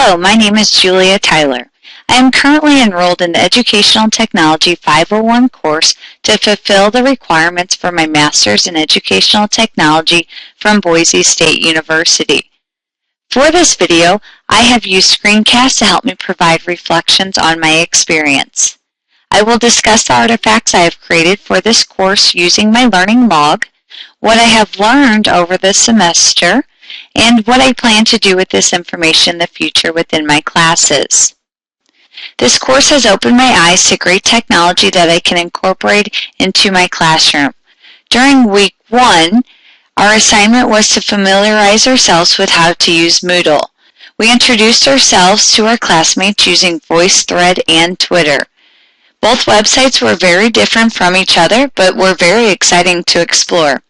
Hello, my name is Julia Tyler. I am currently enrolled in the Educational Technology 501 course to fulfill the requirements for my Master's in Educational Technology from Boise State University. For this video, I have used screencasts to help me provide reflections on my experience. I will discuss the artifacts I have created for this course using my learning log, what I have learned over the semester, and what I plan to do with this information in the future within my classes. This course has opened my eyes to great technology that I can incorporate into my classroom. During week 1, our assignment was to familiarize ourselves with how to use Moodle. We introduced ourselves to our classmates using VoiceThread and Twitter. Both websites were very different from each other, but were very exciting to explore.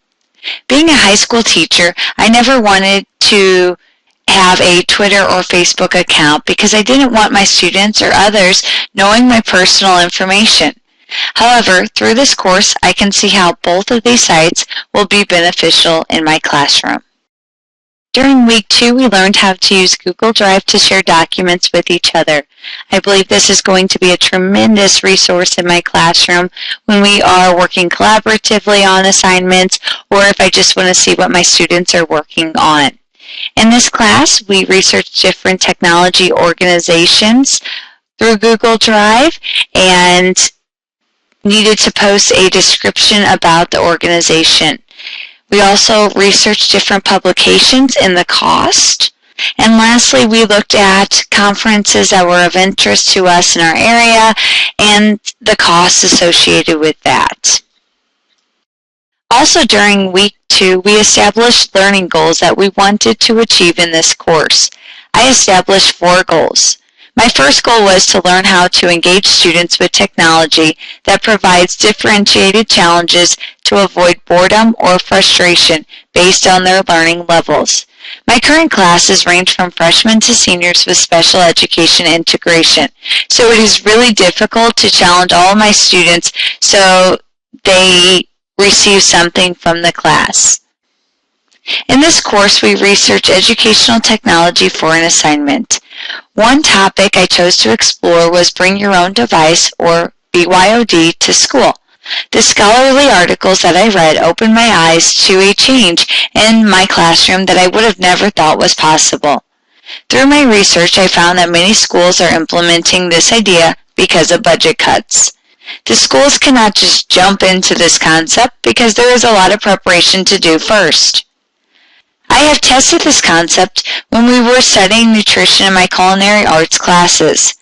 Being a high school teacher, I never wanted to have a Twitter or Facebook account because I didn't want my students or others knowing my personal information. However, through this course, I can see how both of these sites will be beneficial in my classroom. During week 2, we learned how to use Google Drive to share documents with each other. I believe this is going to be a tremendous resource in my classroom when we are working collaboratively on assignments, or if I just want to see what my students are working on. In this class, we researched different technology organizations through Google Drive and needed to post a description about the organization. We also researched different publications and the cost. And lastly, we looked at conferences that were of interest to us in our area and the costs associated with that. Also during week 2, we established learning goals that we wanted to achieve in this course. I established 4 goals. My first goal was to learn how to engage students with technology that provides differentiated challenges to avoid boredom or frustration based on their learning levels. My current classes range from freshmen to seniors with special education integration, so it is really difficult to challenge all of my students so they receive something from the class. In this course, we research educational technology for an assignment. One topic I chose to explore was Bring Your Own Device, or BYOD, to school. The scholarly articles that I read opened my eyes to a change in my classroom that I would have never thought was possible. Through my research, I found that many schools are implementing this idea because of budget cuts. The schools cannot just jump into this concept because there is a lot of preparation to do first. I have tested this concept when we were studying nutrition in my culinary arts classes.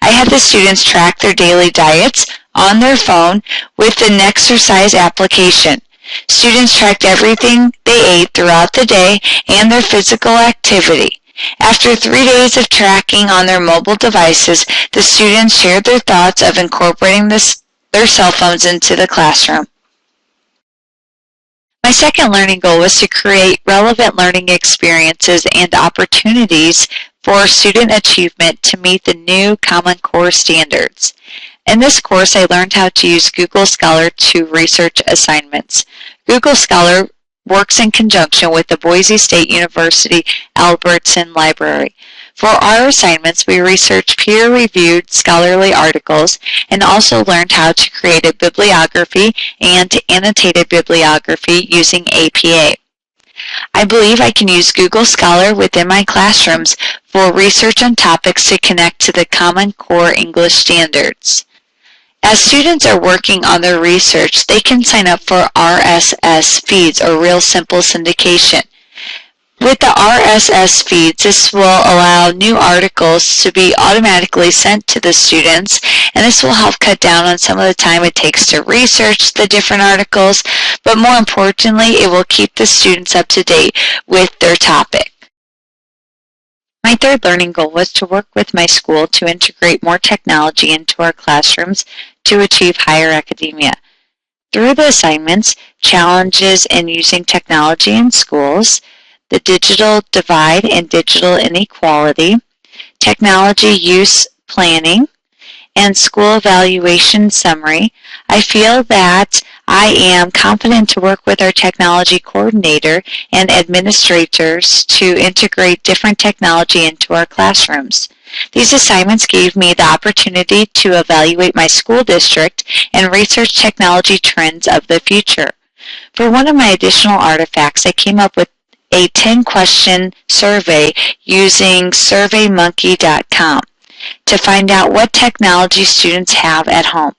I had the students track their daily diets on their phone with an exercise application. Students tracked everything they ate throughout the day and their physical activity. After 3 days of tracking on their mobile devices, the students shared their thoughts of incorporating their cell phones into the classroom. My second learning goal was to create relevant learning experiences and opportunities for student achievement to meet the new Common Core standards. In this course, I learned how to use Google Scholar to research assignments. Google Scholar works in conjunction with the Boise State University Albertson Library. For our assignments, we researched peer-reviewed scholarly articles and also learned how to create a bibliography and annotated bibliography using APA. I believe I can use Google Scholar within my classrooms for research on topics to connect to the Common Core English standards. As students are working on their research, they can sign up for RSS feeds, or Real Simple Syndication. With the RSS feeds, this will allow new articles to be automatically sent to the students, and this will help cut down on some of the time it takes to research the different articles, but more importantly, it will keep the students up to date with their topic. My third learning goal was to work with my school to integrate more technology into our classrooms to achieve higher academia. Through the assignments, challenges in using technology in schools, the digital divide and digital inequality, technology use planning, and school evaluation summary, I feel that I am confident to work with our technology coordinator and administrators to integrate different technology into our classrooms. These assignments gave me the opportunity to evaluate my school district and research technology trends of the future. For one of my additional artifacts, I came up with a 10-question survey using SurveyMonkey.com to find out what technology students have at home.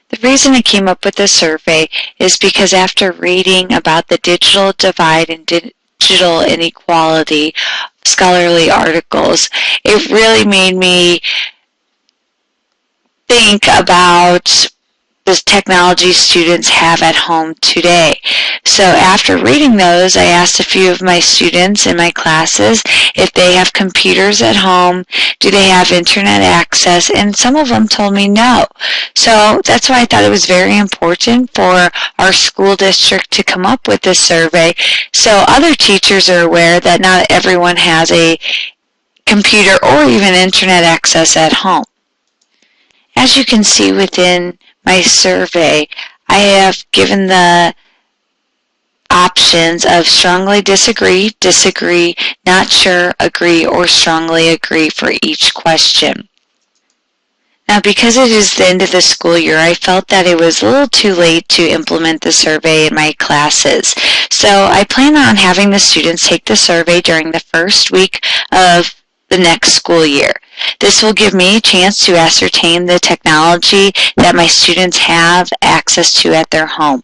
The reason I came up with this survey is because after reading about the digital divide and digital inequality, scholarly articles, it really made me think about the technology students have at home today. So after reading those, I asked a few of my students in my classes if they have computers at home, do they have internet access, and some of them told me no. So that's why I thought it was very important for our school district to come up with this survey so other teachers are aware that not everyone has a computer or even internet access at home. As you can see within my survey, I have given the options of strongly disagree, disagree, not sure, agree, or strongly agree for each question. Now, because it is the end of the school year, I felt that it was a little too late to implement the survey in my classes. So I plan on having the students take the survey during the first week of the next school year. This will give me a chance to ascertain the technology that my students have access to at their home.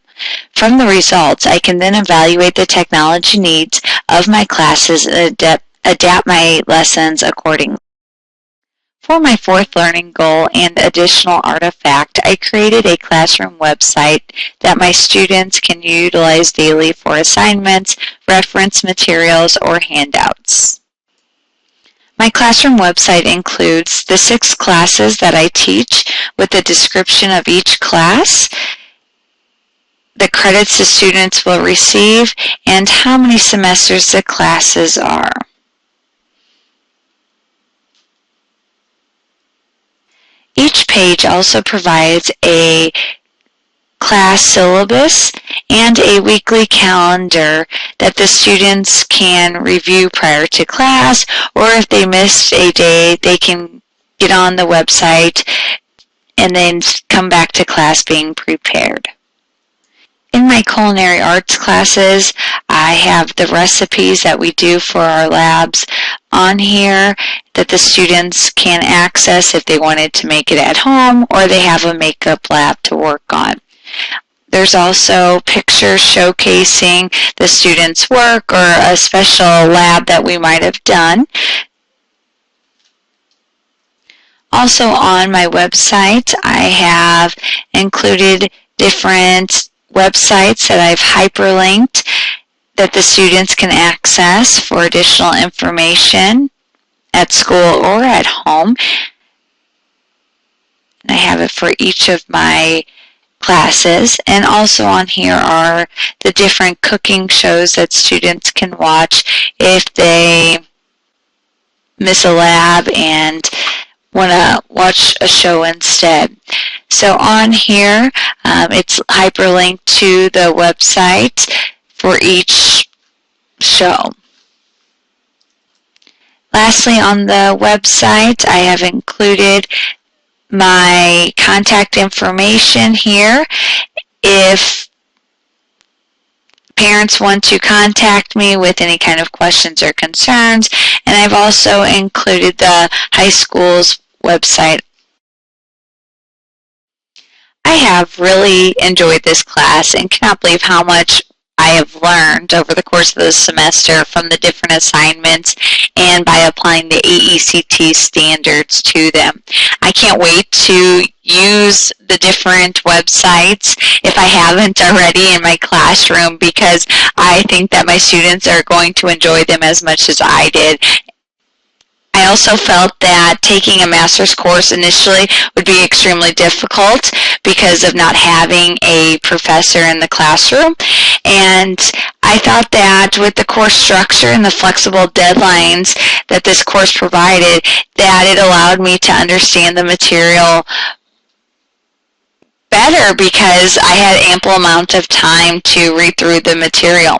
From the results, I can then evaluate the technology needs of my classes and adapt my lessons accordingly. For my fourth learning goal and additional artifact, I created a classroom website that my students can utilize daily for assignments, reference materials, or handouts. My classroom website includes the 6 classes that I teach with a description of each class, the credits the students will receive, and how many semesters the classes are. Each page also provides a class syllabus and a weekly calendar that the students can review prior to class, or if they missed a day, they can get on the website and then come back to class being prepared. In my culinary arts classes, I have the recipes that we do for our labs on here that the students can access if they wanted to make it at home or they have a makeup lab to work on. There's also pictures showcasing the students' work or a special lab that we might have done. Also on my website, I have included different websites that I've hyperlinked that the students can access for additional information at school or at home. I have it for each of my classes, and also on here are the different cooking shows that students can watch if they miss a lab and want to watch a show instead. So on here, it's hyperlinked to the website for each show. Lastly, on the website, I have included my contact information here. If parents want to contact me with any kind of questions or concerns, and I've also included the high school's website. I have really enjoyed this class and cannot believe how much I have learned over the course of the semester from the different assignments and by applying the AECT standards to them. I can't wait to use the different websites if I haven't already in my classroom, because I think that my students are going to enjoy them as much as I did. I also felt that taking a master's course initially would be extremely difficult because of not having a professor in the classroom. And I thought that with the course structure and the flexible deadlines that this course provided, that it allowed me to understand the material better because I had ample amount of time to read through the material.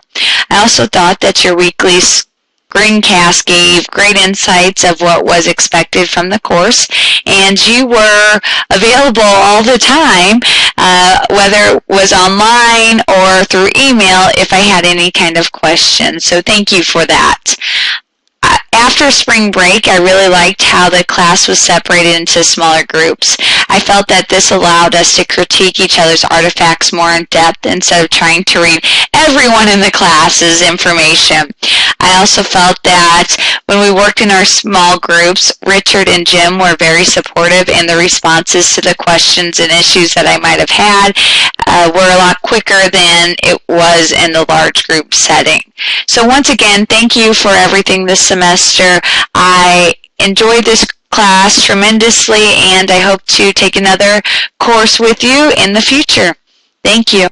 I also thought that your weekly screencast gave great insights of what was expected from the course, and you were available all the time, whether it was online or through email, if I had any kind of questions. So thank you for that. After spring break, I really liked how the class was separated into smaller groups. I felt that this allowed us to critique each other's artifacts more in depth instead of trying to read everyone in the class's information. I also felt that when we worked in our small groups, Richard and Jim were very supportive, and the responses to the questions and issues that I might have had were a lot quicker than it was in the large group setting. So once again, thank you for everything this semester. I enjoyed this class tremendously, and I hope to take another course with you in the future. Thank you.